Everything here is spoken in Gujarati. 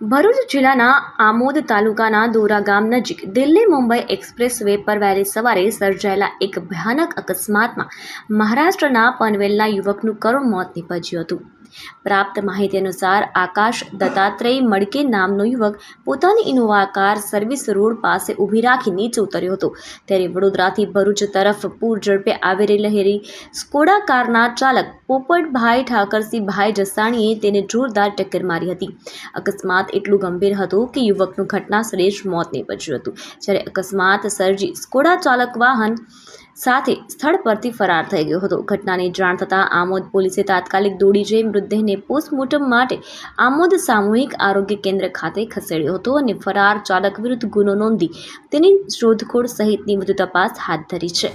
ભરૂચ જિલ્લાના આમોદ તાલુકાના દોરા ગામ નજીક દિલ્હી મુંબઈ એક્સપ્રેસ વે પર વહેલી સવારે સર્જાયેલા એક ભયાનક અકસ્માતમાં મહારાષ્ટ્રના પનવેલના યુવકનું કરુણ મોત નીપજ્યું હતું. પ્રાપ્ત માહિતી અનુસાર આકાશ દત્તાત્રેય મડકે નામનો યુવક પોતાની ઇનોવા કાર સર્વિસ રોડ પાસે ઊભી રાખી નીચે ઉતર્યો હતો. ત્યારે વડોદરાથી ભરૂચ તરફ પૂર ઝડપે આવી રહેલી સ્કોડા કારના ચાલક પોપટભાઈ ઠાકરસિંહભાઈ જસાણીએ તેને જોરદાર ટક્કર મારી હતી. અકસ્માત એટલું ગંભીર હતું કે યુવકનું ઘટના સ્થળે જ મોત નીપજ્યું હતું. જ્યારે અકસ્માત સર્જી સ્કોડા ચાલક વાહન સાથે સ્થળ પરથી ફરાર થઈ ગયો હતો. ઘટનાની જાણ થતાં આમોદ પોલીસે તાત્કાલિક દોડી જઈ મૃતદેહને પોસ્ટમોર્ટમ માટે આમોદ સામૂહિક આરોગ્ય કેન્દ્ર ખાતે ખસેડ્યો હતો અને ફરાર ચાલક વિરુદ્ધ ગુનો નોંધી તેની શોધખોળ સહિતની વધુ તપાસ હાથ ધરી છે.